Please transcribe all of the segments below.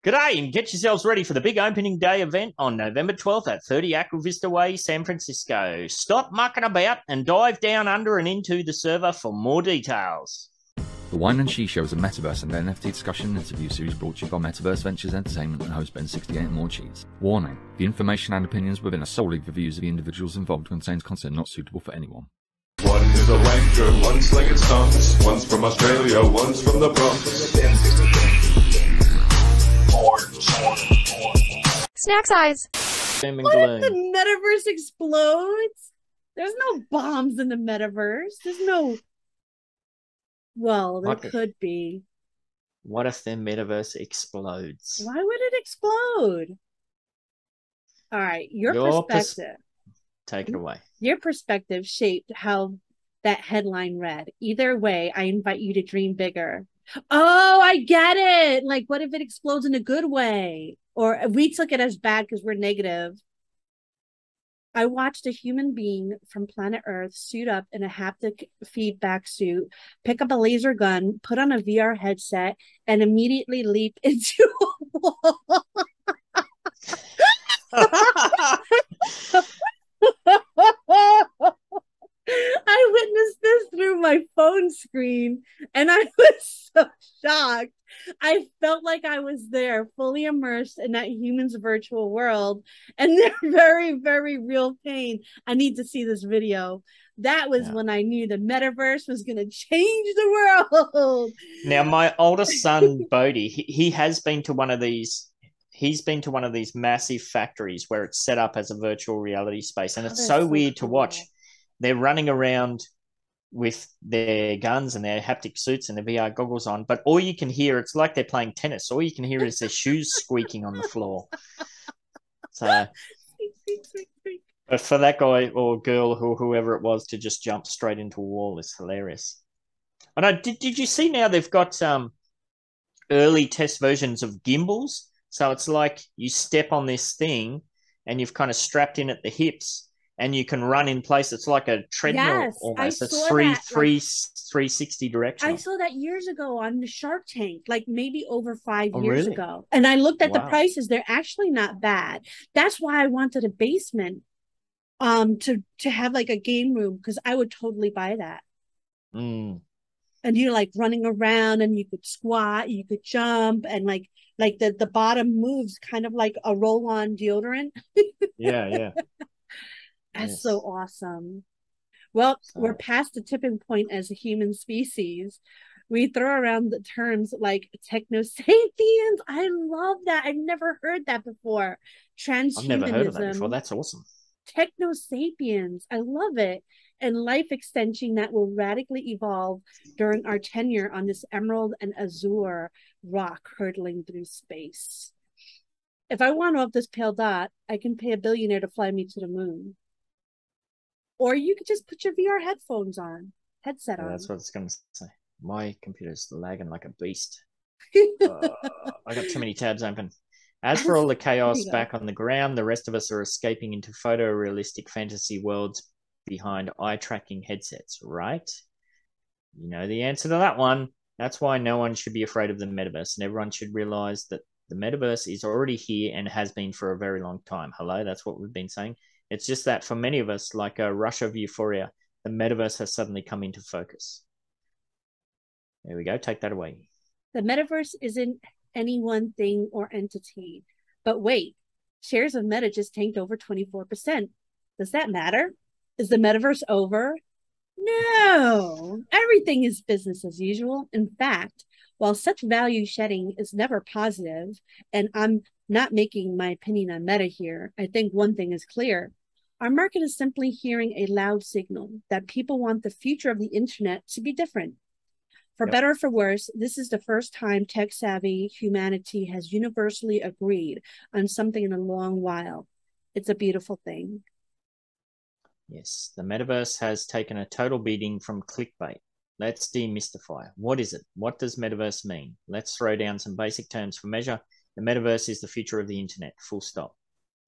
G'day, and get yourselves ready for the big opening day event on November 12th at 30 Aqua Vista Way, San Francisco. Stop mucking about and dive down under and into the server for more details. The Whine and Cheese show is a Metaverse and NFT discussion and interview series brought to you by Metaverse Ventures Entertainment and host BEN68 and Morecheese. Warning: the information and opinions within are solely the views of the individuals involved, contains content not suitable for anyone. One is a wanker, one's like it stunts, one's from Australia, one's from the Bronx. Snack size. What if the metaverse explodes? There's no bombs in the metaverse. There's no... Well, there could be. What if the metaverse explodes? Why would it explode? All right, your perspective. Take it away. Your perspective shaped how that headline read. Either way, I invite you to dream bigger. Oh, I get it. Like, what if it explodes in a good way? Or we took it as bad because we're negative. I watched a human being from planet Earth suit up in a haptic feedback suit, pick up a laser gun, put on a VR headset, and immediately leap into a wall. I witnessed this through my phone screen and I was so shocked. I felt like I was there, fully immersed in that human's virtual world and their very, very real pain. I need to see this video. That was when I knew the metaverse was going to change the world. Now, my oldest son, Bodhi, he has been to one of these. He's been to one of these massive factories where it's set up as a virtual reality space. And it's so weird to watch. They're running around with their guns and their haptic suits and their VR goggles on, but all you can hear, it's like they're playing tennis. All you can hear is their shoes squeaking on the floor. So, but for that guy or girl or whoever it was to just jump straight into a wall is hilarious. I know. Did you see now they've got early test versions of gimbals? So it's like you step on this thing and you've kind of strapped in at the hips. And you can run in place. It's like a treadmill almost. It's 360 direction. I saw that years ago on the Shark Tank, like maybe over 5 years ago. And I looked at the prices. They're actually not bad. That's why I wanted a basement to have like a game room, because I would totally buy that. Mm. And you're like running around and you could squat, you could jump, and like the bottom moves kind of like a roll-on deodorant. Yeah. That's so awesome. Well, we're past the tipping point as a human species. We throw around the terms like technosapiens. I love that. I've never heard that before. Transhumanism. I've never heard of that before. That's awesome. Technosapiens. I love it. And life extension that will radically evolve during our tenure on this emerald and azure rock hurtling through space. If I want off this pale dot, I can pay a billionaire to fly me to the moon. Or you could just put your VR headset on. That's what it's going to say. My computer's lagging like a beast. I got too many tabs open. As for all the chaos back on the ground, the rest of us are escaping into photorealistic fantasy worlds behind eye-tracking headsets, right? You know the answer to that one. That's why no one should be afraid of the metaverse, and everyone should realize that the metaverse is already here and has been for a very long time. Hello, that's what we've been saying. It's just that for many of us, like a rush of euphoria, the metaverse has suddenly come into focus. There we go. Take that away. The metaverse isn't any one thing or entity. But wait, shares of Meta just tanked over 24%. Does that matter? Is the metaverse over? No. Everything is business as usual. In fact, while such value shedding is never positive, and I'm not making my opinion on Meta here, I think one thing is clear. Our market is simply hearing a loud signal that people want the future of the internet to be different. For better or for worse, this is the first time tech-savvy humanity has universally agreed on something in a long while. It's a beautiful thing. Yes, the metaverse has taken a total beating from clickbait. Let's demystify. What is it? What does metaverse mean? Let's throw down some basic terms for measure. The metaverse is the future of the internet, full stop.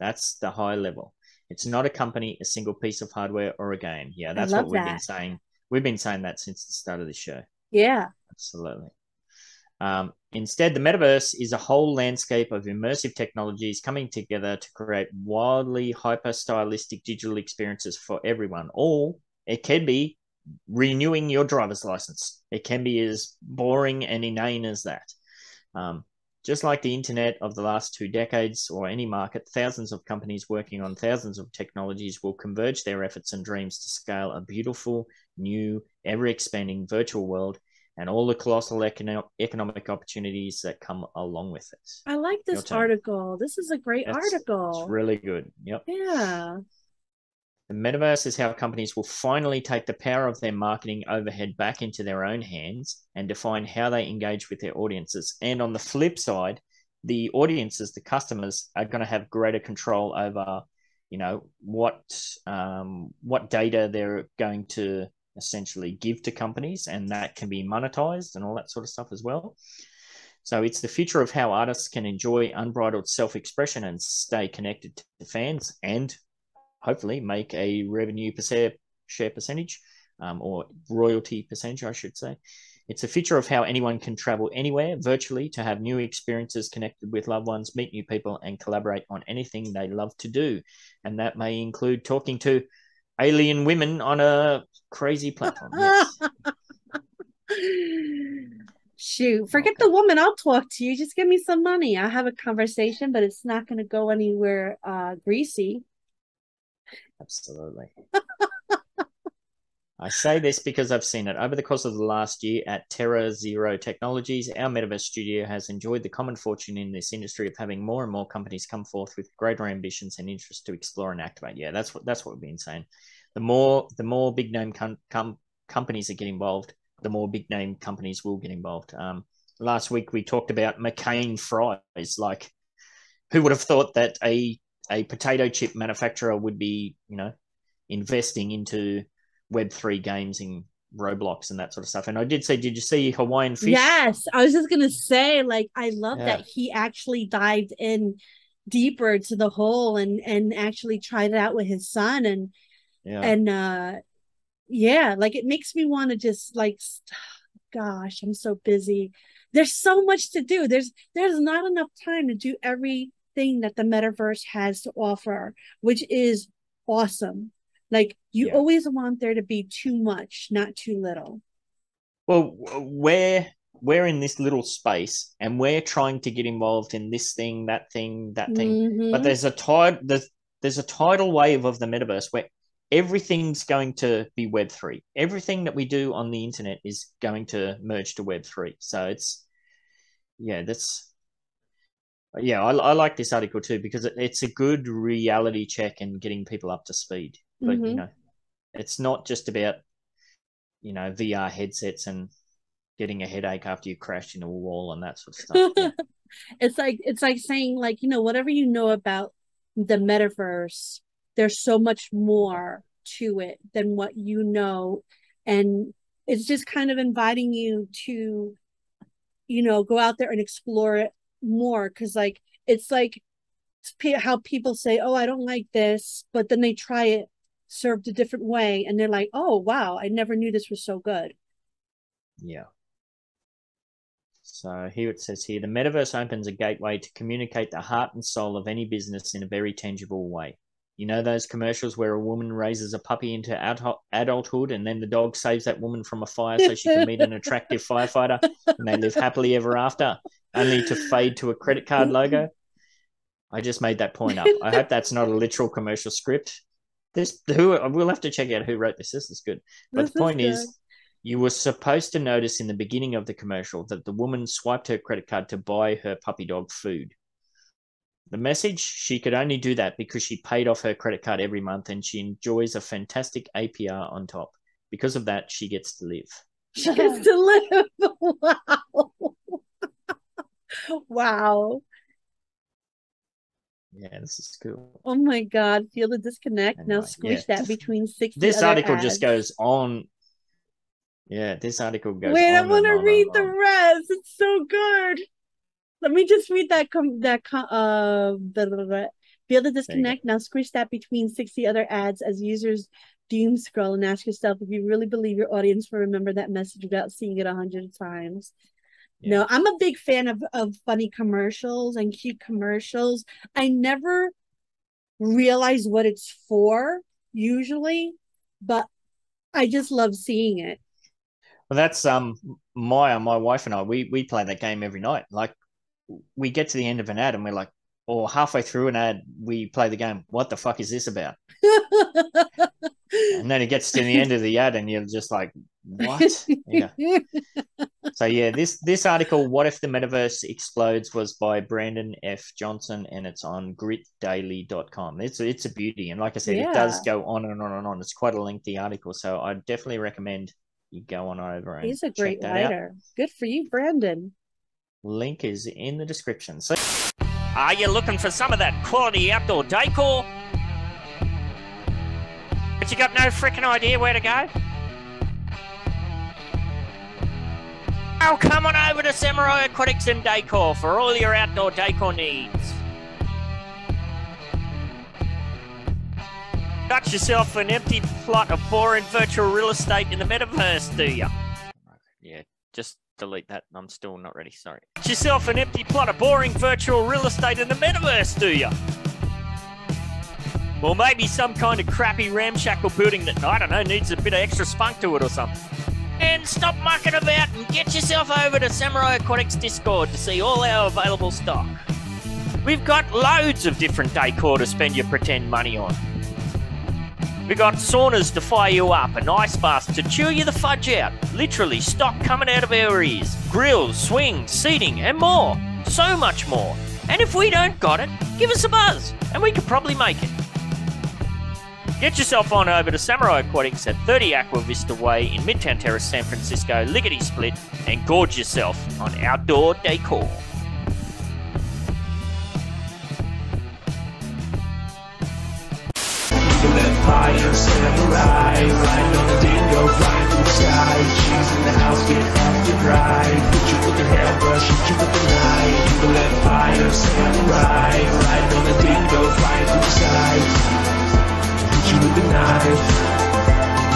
That's the high level. It's not a company, a single piece of hardware, or a game. Yeah, that's what we've been saying. We've been saying that since the start of the show. Yeah. Absolutely. Instead, the metaverse is a whole landscape of immersive technologies coming together to create wildly hyper-stylistic digital experiences for everyone. Or it can be renewing your driver's license. It can be as boring and inane as that. Just like the internet of the last 2 decades or any market, thousands of companies working on thousands of technologies will converge their efforts and dreams to scale a beautiful, new, ever-expanding virtual world and all the colossal economic opportunities that come along with it. I like this article. This is a great article. It's really good. Yep. Yeah. The metaverse is how companies will finally take the power of their marketing overhead back into their own hands and define how they engage with their audiences. And on the flip side, the audiences, the customers, are going to have greater control over, what data they're going to essentially give to companies, and that can be monetized and all that sort of stuff as well. So it's the future of how artists can enjoy unbridled self-expression and stay connected to fans and hopefully make a revenue share percentage, or royalty percentage, I should say. It's a feature of how anyone can travel anywhere virtually to have new experiences, connected with loved ones, meet new people, and collaborate on anything they love to do. And that may include talking to alien women on a crazy platform. Yes. Shoot, forget the woman. I'll talk to you. Just give me some money. I'll have a conversation, but it's not going to go anywhere greasy. Absolutely. I say this because I've seen it. Over the course of the last year at Terra Zero Technologies, our Metaverse studio has enjoyed the common fortune in this industry of having more and more companies come forth with greater ambitions and interest to explore and activate. Yeah, that's what we've been saying. The more big name companies that get involved, the more big name companies will get involved. Last week we talked about McCain fries. Like, who would have thought that a potato chip manufacturer would be, investing into Web3 games in Roblox and that sort of stuff. And I did say, did you see Hawaiian Fish? Yes, I was just gonna say, like, I love that he actually dived in deeper to the hole and actually tried it out with his son, and like, it makes me want to just like, gosh, I'm so busy. There's so much to do. There's not enough time to do everything that the metaverse has to offer, which is awesome. Like, you always want there to be too much, not too little. Well, we're in this little space and we're trying to get involved in this thing, that thing, that thing. Mm-hmm. But there's a tidal wave of the metaverse where everything's going to be Web3. Everything that we do on the internet is going to merge to Web3. So I like this article too, because it's a good reality check and getting people up to speed. But, it's not just about, VR headsets and getting a headache after you crashed into a wall and that sort of stuff. Yeah. It's like saying, like, whatever you know about the metaverse, there's so much more to it than what you know. And it's just kind of inviting you to, go out there and explore it more. Because, like, it's like how people say, oh, I don't like this, but then they try it served a different way and they're like, oh wow, I never knew this was so good. Yeah. So here it says here, the metaverse opens a gateway to communicate the heart and soul of any business in a very tangible way. Those commercials where a woman raises a puppy into adulthood and then the dog saves that woman from a fire so she can meet an attractive firefighter and they live happily ever after, only to fade to a credit card logo. I just made that point up. I hope that's not a literal commercial script. We'll have to check out who wrote this. This is good. But the point is, you were supposed to notice in the beginning of the commercial that the woman swiped her credit card to buy her puppy dog food. The message, she could only do that because she paid off her credit card every month and she enjoys a fantastic APR on top. Because of that, she gets to live. She gets to live. Wow. Wow. Yeah, this is cool. Oh my God, feel the disconnect. Anyway, now squish that between 60 This article ads. just goes on. Yeah, this article goes Wait, on. I want to read the rest. It's so good. Let me just read feel the disconnect. Now squish that between 60 other ads as users doom scroll and ask yourself if you really believe your audience will remember that message without seeing it 100 times. No, I'm a big fan of funny commercials and cute commercials. I never realize what it's for usually, but I just love seeing it. Well, that's my wife and I, we play that game every night. Like, we get to the end of an ad and we're like, or halfway through an ad, we play the game. What the fuck is this about? And then it gets to the end of the ad and you're just like, what? Yeah. So yeah, this article, What If the Metaverse Explodes, was by Brandon F. Johnson, and it's on gritdaily.com. It's a beauty. And like I said, it does go on and on and on. It's quite a lengthy article. So I definitely recommend you go on over and he's a great writer. Good for you, Brandon. Link is in the description. So, are you looking for some of that quality outdoor decor, but you got no freaking idea where to go? Oh, come on over to Samurai Aquatics and Decor for all your outdoor decor needs. Got yourself an empty plot of boring virtual real estate in the metaverse, do you? Yeah, just delete that. I'm still not ready, sorry. Got yourself an empty plot of boring virtual real estate in the metaverse, do you? Or maybe some kind of crappy ramshackle building that, I don't know, needs a bit of extra spunk to it or something. And stop mucking about and get yourself over to Samurai Aquatics Discord to see all our available stock. We've got loads of different decor to spend your pretend money on. We've got saunas to fire you up and ice baths to chew you the fudge out. Literally stock coming out of our ears. Grills, swings, seating and more. So much more. And if we don't got it, give us a buzz and we could probably make it. Get yourself on over to Samurai Aquatics at 30 Aqua Vista Way in Midtown Terrace, San Francisco, lickety split, and gorge yourself on outdoor decor. Empire, samurai, ride on a dingo, flying through the sky. Cheese in the house, get off your ride. Hit you with the hairbrush, hit you with the knife. Evil empire, samurai, ride on a dingo, flying through the sky. Hit you with the knife,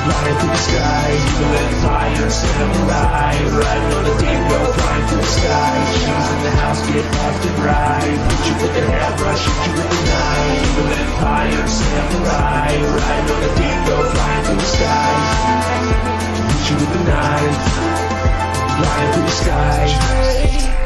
flying through the sky. Evil empire, samurai, riding on a dingo, flying through the sky. Cheese in the house, get off the ride. Hit you with the hairbrush, hit you with the knife. Evil empire, samurai, riding on a dingo, flying through the sky. Hit you with the knife, flying through the sky.